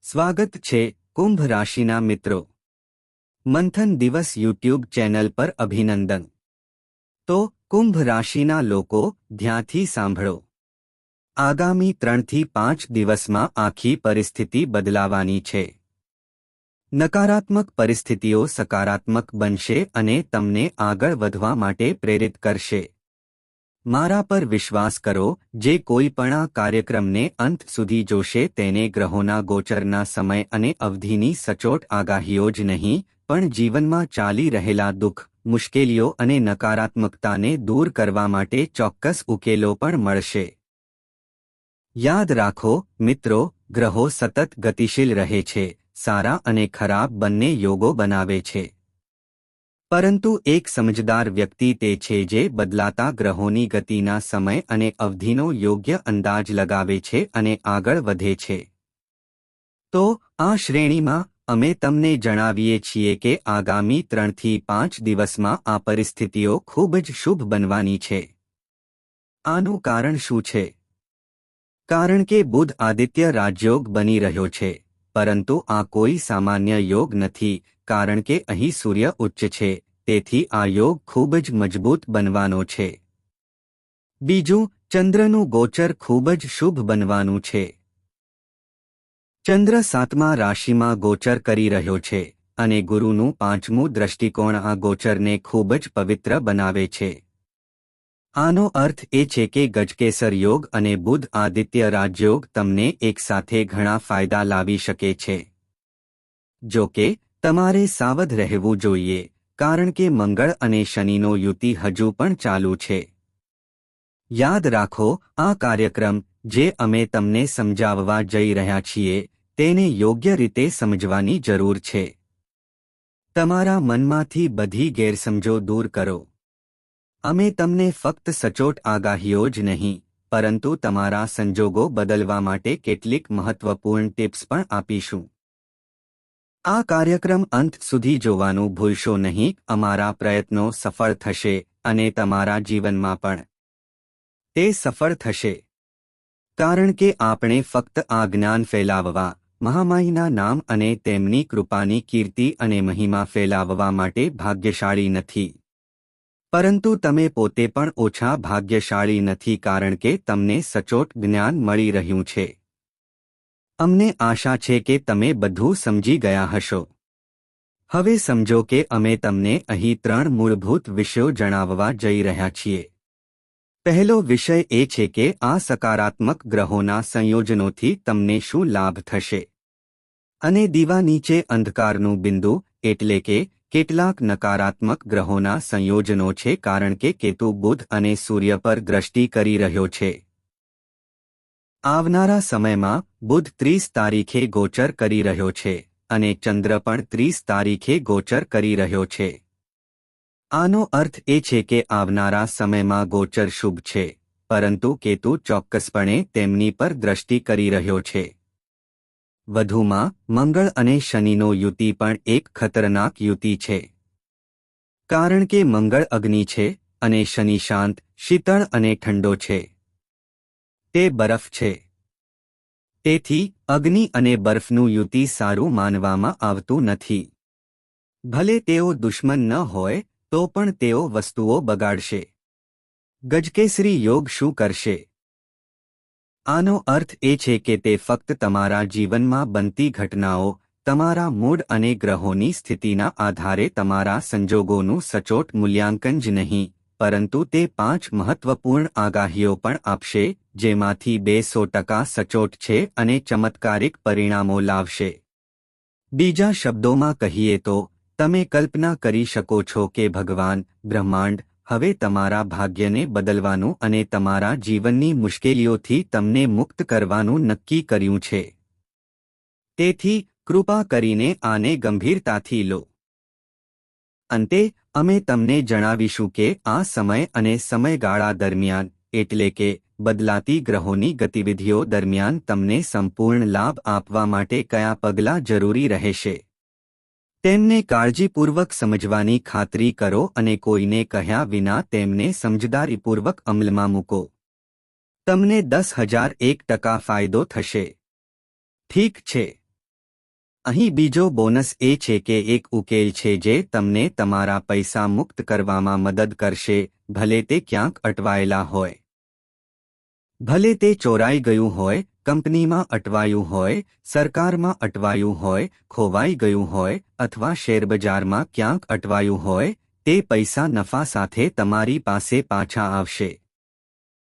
સ્વાગત છે કુંભ રાશિના મિત્રો મંથન દિવસ યુટ્યુબ ચેનલ પર અભિનંદન। તો કુંભ રાશિના લોકો ધ્યાનથી સાંભળો। આગામી 3 થી 5 દિવસમાં આખી પરિસ્થિતિ બદલાવાની છે। નકારાત્મક પરિસ્થિતિઓ સકારાત્મક બનશે અને તમને આગળ વધવા માટે પ્રેરિત કરશે। મારા પર વિશ્વાસ કરો, જે કોઈ પણ આ કાર્યક્રમને અંત સુધી જોશે તેને ગ્રહોના ગોચરના સમય અને અવધિની સચોટ આગાહીઓ જ નહીં, પણ જીવનમાં ચાલી રહેલા દુઃખ, મુશ્કેલીઓ અને નકારાત્મકતાને દૂર કરવા માટે ચોક્કસ ઉકેલો પણ મળશે। યાદ રાખો મિત્રો, ગ્રહો સતત ગતિશીલ રહે છે, સારા અને ખરાબ બંને યોગો બનાવે છે। પરંતુ એક સમજદાર વ્યક્તિ તે છે જે બદલાતા ગ્રહોની ગતિના સમય અને અવધિનો યોગ્ય અંદાજ લગાવે છે અને આગળ વધે છે। તો આ શ્રેણીમાં અમે તમને જણાવીએ છીએ કે આગામી 3 થી 5 દિવસમાં આ પરિસ્થિતિઓ ખૂબ જ શુભ બનવાની છે। આનું કારણ શું છે? કારણ કે બુધ આદિત્ય રાજયોગ બની રહ્યો છે, પરંતુ આ કોઈ સામાન્ય યોગ નથી, કારણ કે અહીં સૂર્ય ઉચ્ચ છે, તેથી આ યોગ ખૂબ જ મજબૂત બનવાનો છે। બીજું, ચંદ્રનું ગોચર ખૂબ જ શુભ બનવાનું છે। ચંદ્ર 7મા રાશિમાં ગોચર કરી રહ્યો છે અને ગુરુનું 5મું દ્રષ્ટિકોણ આ ગોચરને ખૂબ જ પવિત્ર બનાવે છે। આનો અર્થ એ છે કે ગજકેસર યોગ અને બુધ આદિત્ય રાજયોગ તમને એકસાથે ઘણા ફાયદા લાવી શકે છે। જો કે તમારે સાવધ રહેવું જોઈએ, કારણ કે મંગળ અને શનિનો યુતિ હજુ પણ ચાલુ છે। યાદ રાખો, આ કાર્યક્રમ જે અમે તમને સમજાવવા જઈ રહ્યા છીએ તેને યોગ્ય રીતે સમજવાની જરૂર છે। તમારા મનમાંથી બધી ગેરસમજો દૂર કરો। અમે તમને ફક્ત સચોટ આગાહીઓ જ નહીં, પરંતુ તમારા સંજોગો બદલવા માટે કેટલીક મહત્વપૂર્ણ ટિપ્સ પણ આપીશું। આ કાર્યક્રમ અંત સુધી જોવાનું ભૂલશો નહીં। અમારા પ્રયત્નો સફળ થશે અને તમારા જીવનમાં પણ તે સફળ થશે, કારણ કે આપણે ફક્ત આ જ્ઞાન ફેલાવવા, મહામાહીના નામ અને તેમની કૃપાની કીર્તિ અને મહિમા ફેલાવવા માટે ભાગ્યશાળી નથી, પરંતુ તમે પોતે પણ ઓછા ભાગ્યશાળી નથી કારણ કે તમને સચોટ જ્ઞાન મળી રહ્યું છે। અમને આશા છે કે તમે બધું સમજી ગયા હશો। હવે સમજો કે અમે તમને અહીં 3 મૂળભૂત વિષયો જણાવવા જઈ રહ્યા છીએ। પહેલો વિષય એ છે કે આ સકારાત્મક ગ્રહોના સંયોજનોથી તમને શું લાભ થશે, અને દીવા નીચે અંધકારનું બિંદુ એટલે કે કેટલાક નકારાત્મક ગ્રહોના સંયોજનો છે કારણ કે કેતુ બુધ અને સૂર્ય પર દ્રષ્ટિ કરી રહ્યો છે। આવનારા સમયમાં બુધ 30 તારીખે ગોચર કરી રહ્યો છે અને ચંદ્ર પણ 30 તારીખે ગોચર કરી રહ્યો છે। આનો અર્થ એ છે કે આવનારા સમયમાં ગોચર શુભ છે, પરંતુ કેતુ ચોક્કસપણે તેમની પર દ્રષ્ટિ કરી રહ્યો છે। વધુમાં મંગળ અને શનિનો યુતિ પણ એક ખતરનાક યુતિ છે, કારણ કે મંગળ અગ્નિ છે અને શનિ શાંત, શીતળ અને ઠંડો છે। તે બરફ છે। તેથી અગ્નિ અને બરફનું યુતિ સારું માનવામાં આવતું નથી। ભલે તેઓ દુશ્મન ન હોય તો પણ તેઓ વસ્તુઓ બગાડશે। ગજકેસરી યોગ શું કરશે? આનો અર્થ એ છે કે તે ફક્ત તમારા જીવનમાં બનતી ઘટનાઓ, તમારા મૂડ અને ગ્રહોની સ્થિતિના આધારે તમારા સંજોગોનું સચોટ મૂલ્યાંકન જ નહીં, પરંતુ તે 5 મહત્વપૂર્ણ આગાહીઓ પણ આપશે, જેમાંથી 200% સચોટ છે અને ચમત્કારિક પરિણામો લાવશે। બીજા શબ્દોમાં કહીએ તો, તમે કલ્પના કરી શકો છો કે ભગવાન, બ્રહ્માંડ, હવે તમારા ભાગ્યને બદલવાનું અને તમારા જીવનની મુશ્કેલીઓથી તમને મુક્ત કરવાનું નક્કી કર્યું છે। તેથી કૃપા કરીને આને ગંભીરતાથી લો। અંતે અમે તમને જણાવીશું કે આ સમય અને સમયગાળા દરમિયાન, એટલે કે બદલાતી ગ્રહોની ગતિવિધિઓ દરમિયાન તમને સંપૂર્ણ લાભ આપવા માટે કયા પગલાં જરૂરી રહેશે। તેમને કાળજીપૂર્વક સમજવાની ખાતરી કરો અને કોઈને કહ્યા વિના તેમને સમજદારીપૂર્વક અમલમાં મૂકો। તમને 10,001% ફાયદો થશે। ઠીક છે। અહીં બીજો બોનસ એ છે કે એક ઉકેલ છે જે તમને તમારા પૈસા મુક્ત કરવામાં મદદ કરશે, ભલે તે ક્યાંક અટવાયેલા હોય. ભલે તે ચોરાઈ ગયું હોય, કંપનીમાં અટવાયું હોય, સરકારમાં અટવાયું હોય, ખોવાઈ ગયું હોય અથવા શેરબજારમાં ક્યાંક અટવાયું હોય, તે પૈસા નફા સાથે તમારી પાસે પાછા આવશે.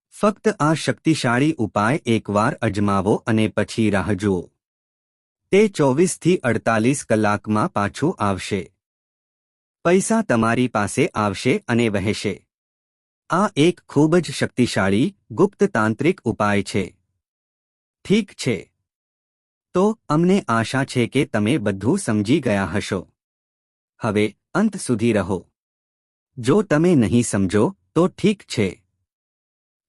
ફક્ત આ શક્તિશાળી ઉપાય એકવાર અજમાવો અને પછી રાહ જુઓ. તે 24 થી 48 કલાકમાં પાછું આવશે. પૈસા તમારી પાસે આવશે અને વહેશે. આ એક ખૂબ જ શક્તિશાળી, ગુપ્ત તાંત્રિક ઉપાય છે. ઠીક છે. તો અમને આશા છે કે તમે બધું સમજી ગયા હશો. હવે અંત સુધી રહો. જો તમે નહીં સમજો તો ઠીક છે.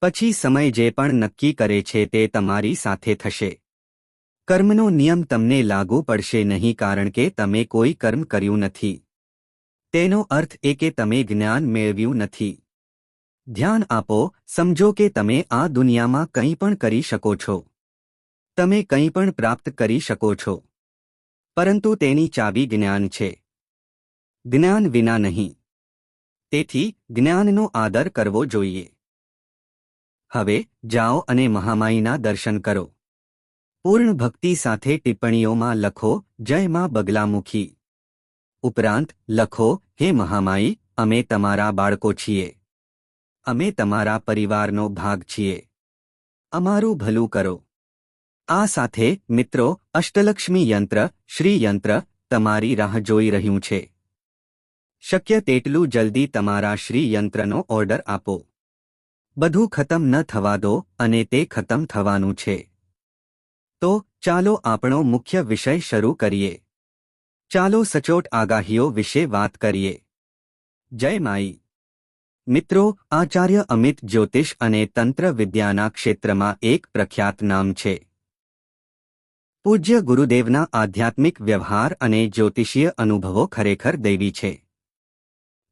પછી સમય જે પણ નક્કી કરે છે તે તમારી સાથે થશે. કર્મનો નિયમ તમને લાગુ પડશે નહીં કારણ કે તમે કોઈ કર્મ કર્યું નથી. તેનો અર્થ એ કે તમે જ્ઞાન મેળવ્યું નથી. ધ્યાન આપો, સમજો કે તમે આ દુનિયામાં કંઈ પણ કરી શકો છો. તમે કંઈ પણ પ્રાપ્ત કરી શકો છો. પરંતુ તેની ચાવી જ્ઞાન છે. જ્ઞાન વિના નહીં. તેથી જ્ઞાનનો આદર કરવો જોઈએ. હવે જાઓ અને મહામાઈના દર્શન કરો. પૂર્ણ ભક્તિ સાથે ટિપ્પણીઓમાં લખો, જય માં બગલામુખી. ઉપરાંત લખો, હે મહામાઈ, અમે તમારા બાળકો છીએ. અમે તમારા પરિવારનો ભાગ છીએ. અમારું ભલું કરો. આ સાથે મિત્રો, અષ્ટલક્ષ્મી યંત્ર, શ્રી યંત્ર તમારી રાહ જોઈ રહ્યું છે. શક્ય તેટલું જલ્દી તમારા શ્રી યંત્રનો ઓર્ડર આપો. બધું ખતમ ન થવા દો અને તે ખતમ થવાનું છે. તો ચાલો આપણો મુખ્ય વિષય શરૂ કરીએ. ચાલો સચોટ આગાહીઓ વિશે વાત કરીએ. જય માઈ. મિત્રો, આચાર્ય અમિત જ્યોતિષ અને તંત્ર વિદ્યાના ક્ષેત્રમાં એક પ્રખ્યાત નામ છે. પૂજ્ય ગુરુદેવના આધ્યાત્મિક વ્યવહાર અને જ્યોતિષીય અનુભવો ખરેખર દૈવી છે.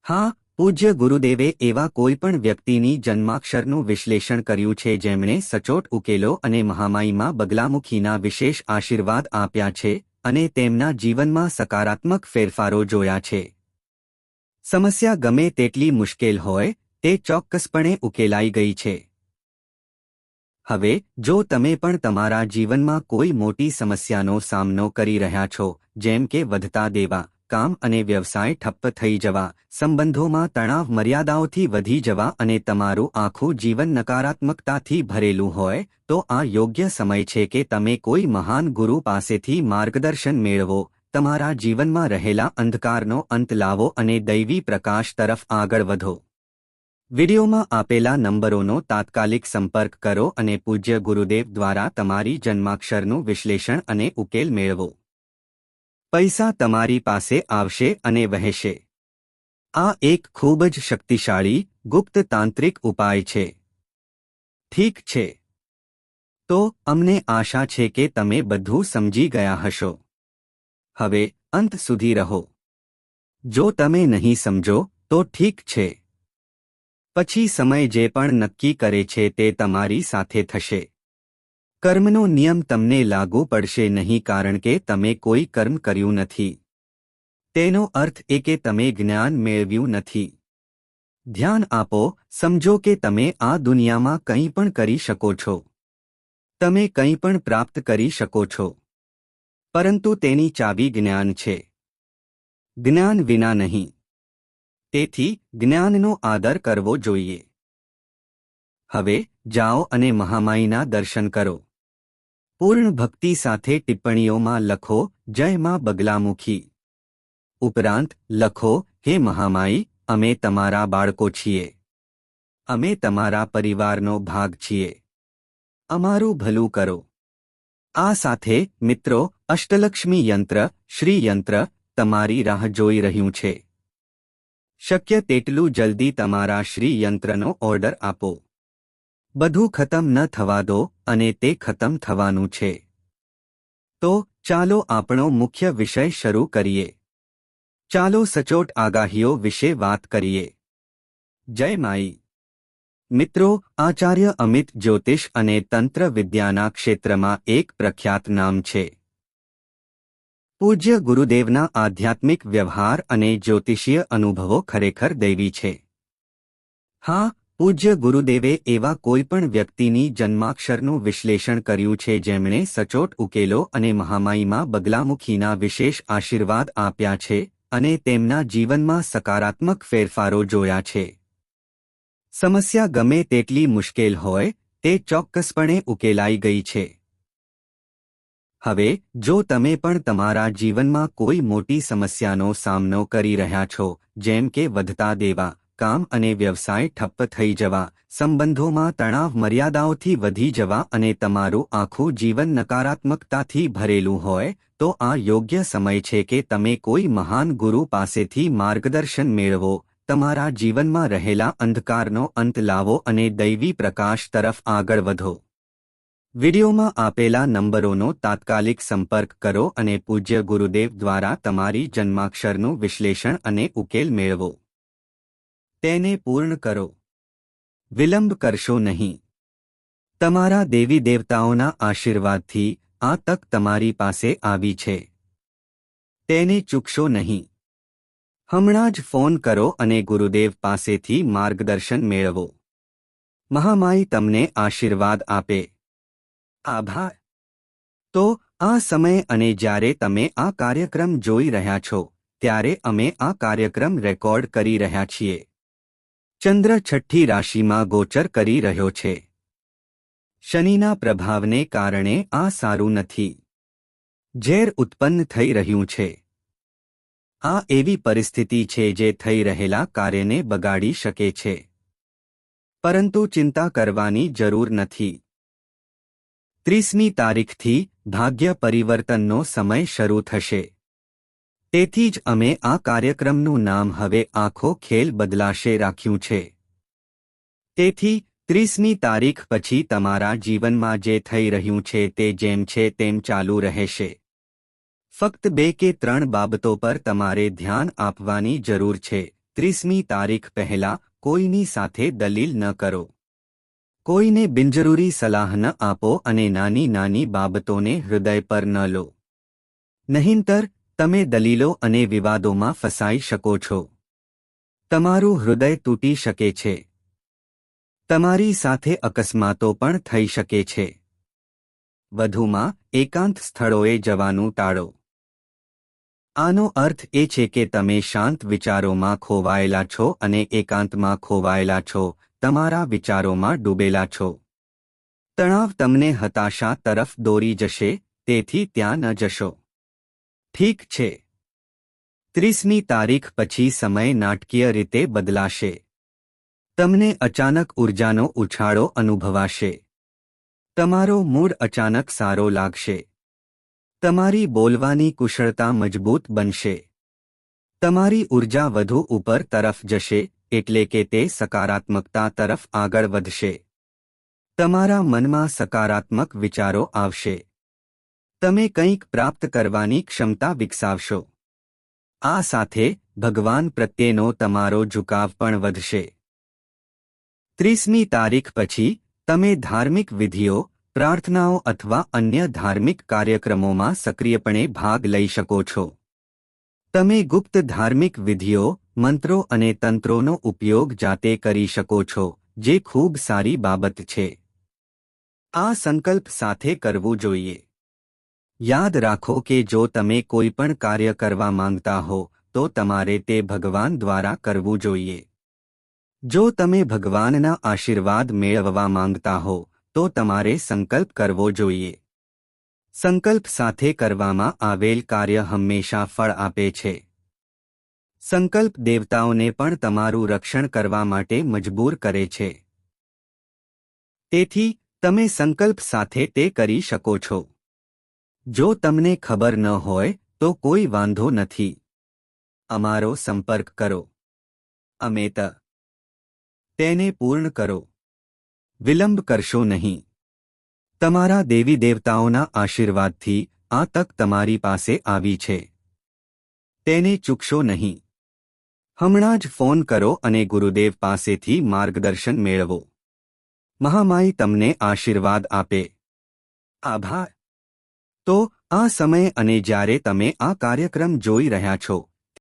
હા, પૂજ્ય ગુરુદેવે એવા કોઈપણ વ્યક્તિની જન્માક્ષરનું વિશ્લેષણ કર્યું છે જેમણે સચોટ ઉકેલો અને મહામાઈમાં બગલામુખીના વિશેષ આશીર્વાદ આપ્યા છે અને તેમના જીવનમાં સકારાત્મક ફેરફારો જોયા છે. સમસ્યા ગમે તેટલી મુશ્કેલ હોય, તે ચોક્કસપણે ઉકેલાઈ ગઈ છે. હવે જો તમે પણ તમારા જીવનમાં કોઈ મોટી સમસ્યાનો સામનો કરી રહ્યા છો, જેમ કે વધતા દેવા, કામ અને વ્યવસાય ઠપ્પ થઈ જવા, સંબંધોમાં તણાવ મર્યાદાઓથી વધી જવા અને તમારું આખું જીવન નકારાત્મકતાથી ભરેલું હોય, તો આ યોગ્ય સમય છે કે તમે કોઈ મહાન ગુરુ પાસેથી માર્ગદર્શન મેળવો, તમારા જીવનમાં રહેલા અંધકારનો અંત લાવો અને દૈવી પ્રકાશ તરફ આગળ વધો. વિડિયોમાં આપેલા નંબરોનો તાત્કાલિક સંપર્ક કરો અને પૂજ્ય ગુરુદેવ દ્વારા તમારી જન્માક્ષરનું વિશ્લેષણ અને ઉકેલ મેળવો. પૈસા તમારી પાસે આવશે અને વહેશે. આ એક ખૂબ જ શક્તિશાળી, ગુપ્ત તાંત્રિક ઉપાય છે. ઠીક છે. તો અમને આશા છે કે તમે બધું સમજી ગયા હશો. હવે અંત સુધી રહો. જો તમે નહીં સમજો તો ઠીક છે. પછી સમય જે પણ નક્કી કરે છે તે તમારી સાથે થશે. કર્મનો નિયમ તમને લાગુ પડશે નહીં કારણ કે તમે કોઈ કર્મ કર્યું નથી. તેનો અર્થ એ કે તમે જ્ઞાન મેળવ્યું નથી. ધ્યાન આપો, સમજો કે તમે આ દુનિયામાં કંઈ પણ કરી શકો છો. તમે કંઈ પણ પ્રાપ્ત કરી શકો છો. પરંતુ તેની ચાવી જ્ઞાન છે. જ્ઞાન વિના નહીં. તેથી જ્ઞાનનો આદર કરવો જોઈએ. હવે જાઓ અને મહામાઈના દર્શન કરો. પૂર્ણ ભક્તિ સાથે ટિપ્પણીઓમાં લખો, જય માં બગલામુખી. ઉપરાંત લખો, હે મહામાઈ, અમે તમારા બાળકો છીએ. અમે તમારા પરિવારનો ભાગ છીએ. અમારું ભલું કરો. આ સાથે મિત્રો, અષ્ટલક્ષ્મી યંત્ર, શ્રી યંત્ર તમારી રાહ જોઈ રહ્યું છે. શક્ય તેટલું જલ્દી તમારા શ્રી યંત્રનો ઓર્ડર આપો. બધું ખતમ ન થવા દો અને તે ખતમ થવાનું છે. તો ચાલો આપણો મુખ્ય વિષય શરૂ કરીએ. ચાલો સચોટ આગાહીઓ વિશે વાત કરીએ. જય માઈ. મિત્રો, આચાર્ય અમિત જ્યોતિષ અને તંત્ર વિદ્યાના ક્ષેત્રમાં એક પ્રખ્યાત નામ છે. પૂજ્ય ગુરુદેવના આધ્યાત્મિક વ્યવહાર અને જ્યોતિષીય અનુભવો ખરેખર દૈવી છે. હા, પૂજ્ય ગુરુદેવે એવા કોઈપણ વ્યક્તિની જન્માક્ષરનું વિશ્લેષણ કર્યું છે જેમણે સચોટ ઉકેલો અને મહામાયીમાં બગલામુખીના વિશેષ આશીર્વાદ આપ્યા છે અને તેમના જીવનમાં સકારાત્મક ફેરફારો જોયા છે. સમસ્યા ગમે તેટલી મુશ્કેલ હોય, તે ચોક્કસપણે ઉકેલાઈ ગઈ છે. હવે જો તમે પણ તમારા જીવનમાં કોઈ મોટી સમસ્યાનો સામનો કરી રહ્યા છો, જેમ કે વધતા દેવા, કામ અને વ્યવસાય ઠપ્પ થઈ જવા, સંબંધોમાં તણાવ મર્યાદાઓથી વધી જવા અને તમારું આખું જીવન નકારાત્મકતાથી ભરેલું હોય, તો આ યોગ્ય સમય છે કે તમે કોઈ મહાન ગુરુ પાસેથી માર્ગદર્શન મેળવો, તમારા જીવનમાં રહેલા અંધકારનો અંત લાવો અને દૈવી પ્રકાશ તરફ આગળ વધો. વિડિયોમાં આપેલા નંબરોનો તાત્કાલિક સંપર્ક કરો અને પૂજ્ય ગુરુદેવ દ્વારા તમારી જન્માક્ષરનું વિશ્લેષણ અને ઉકેલ મેળવો. તેને પૂર્ણ કરો. વિલંબ કરશો નહીં. તમારા દેવી દેવતાઓના આશીર્વાદથી આ તક તમારી પાસે આવી છે. તેને ચૂકશો નહીં. હમણાં જ ફોન કરો અને ગુરુદેવ પાસેથી માર્ગદર્શન મેળવો. મહામાઈ તમને આશીર્વાદ આપે. આભાર. તો આ સમય અને જ્યારે તમે આ કાર્યક્રમ જોઈ રહ્યા છો, ત્યારે અમે આ કાર્યક્રમ રેકોર્ડ કરી રહ્યા છીએ. ચંદ્ર છઠ્ઠી રાશિમાં ગોચર કરી રહ્યો છે. શનિના પ્રભાવને કારણે આ સારું નથી. ઝેર ઉત્પન્ન થઈ રહ્યું છે. આ એવી પરિસ્થિતિ છે જે થઈ રહેલા કાર્યને બગાડી શકે છે. પરંતુ ચિંતા કરવાની જરૂર નથી. 30મી તારીખથી ભાગ્ય પરિવર્તનનો સમય શરૂ થશે. તેથી જ અમે આ કાર્યક્રમનું નામ હવે આખો ખેલ બદલાશે રાખ્યું છે. તેથી 30મી તારીખ પછી તમારા જીવનમાં જે થઈ રહ્યું છે તે જેમ છે તેમ ચાલુ રહેશે. ફક્ત 2 કે 3 બાબતો પર તમારે ધ્યાન આપવાની જરૂર છે. 30મી તારીખ પહેલા કોઈની સાથે દલીલ ન કરો. કોઈને બિનજરૂરી સલાહ ન આપો અને નાની નાની બાબતોને હૃદય પર ન લો. નહીંતર તમે દલીલો અને વિવાદોમાં ફસાઈ શકો છો. તમારું હૃદય તૂટી શકે છે. તમારી સાથે અકસ્માતો પણ થઈ શકે છે. વધુમાં એકાંત સ્થળોએ જવાનું ટાળો. આનો અર્થ એ છે કે તમે શાંત વિચારોમાં ખોવાયેલા છો અને એકાંતમાં ખોવાયેલા છો, તમારા વિચારોમાં ડૂબેલા છો. તણાવ તમને હતાશા તરફ દોરી જશે, તેથી ત્યાં ન જશો. ઠીક છે. 30મી તારીખ પછી સમય નાટકીય રીતે બદલાશે. તમને અચાનક ઊર્જાનો ઉછાળો અનુભવાશે. તમારો મૂડ અચાનક સારો લાગશે. તમારી બોલવાની કુશળતા મજબૂત બનશે. તમારી ઊર્જા વધુ ઉપર તરફ જશે, એટલે કે તે સકારાત્મકતા તરફ આગળ વધશે. તમારા મનમાં સકારાત્મક વિચારો આવશે. તમે કંઈક પ્રાપ્ત કરવાની ક્ષમતા વિકસાવશો. આ સાથે ભગવાન પ્રત્યેનો તમારો ઝુકાવ પણ વધશે. 30મી તારીખ પછી તમે ધાર્મિક વિધિઓ, પ્રાર્થનાઓ અથવા અન્ય ધાર્મિક કાર્યક્રમોમાં સક્રિયપણે ભાગ લઈ શકો છો. તમે ગુપ્ત ધાર્મિક વિધિઓ, મંત્રો અને તંત્રોનો ઉપયોગ જાતે કરી શકો છો, જે ખૂબ સારી બાબત છે. આ સંકલ્પ સાથે કરવું જોઈએ. યાદ રાખો કે જો તમે કોઈ પણ કાર્ય કરવા માંગતા હો, તો તમારે તે ભગવાન દ્વારા કરવું જોઈએ. જો તમે ભગવાનના આશીર્વાદ મેળવવા માંગતા હો, તો તમારે સંકલ્પ કરવો જોઈએ. સંકલ્પ સાથે કરવામાં આવેલ કાર્ય હંમેશા ફળ આપે છે. સંકલ્પ દેવતાઓને પણ તમારું રક્ષણ કરવા માટે મજબૂર કરે છે. તેથી તમે સંકલ્પ સાથે તે કરી શકો છો. જો તમને ખબર ન હોય તો કોઈ વાંધો નથી. અમારો સંપર્ક કરો. અમે તેને પૂર્ણ કરો. વિલંબ કરશો નહીં. તમારા દેવી દેવતાઓના આશીર્વાદથી આ તક તમારી પાસે આવી છે. તેને ચૂકશો નહીં. હમણાં જ ફોન કરો અને ગુરુદેવ પાસેથી માર્ગદર્શન મેળવો. મહામાઈ તમને આશીર્વાદ આપે. આભાર. તો આ સમય અને જ્યારે તમે આ કાર્યક્રમ જોઈ રહ્યા છો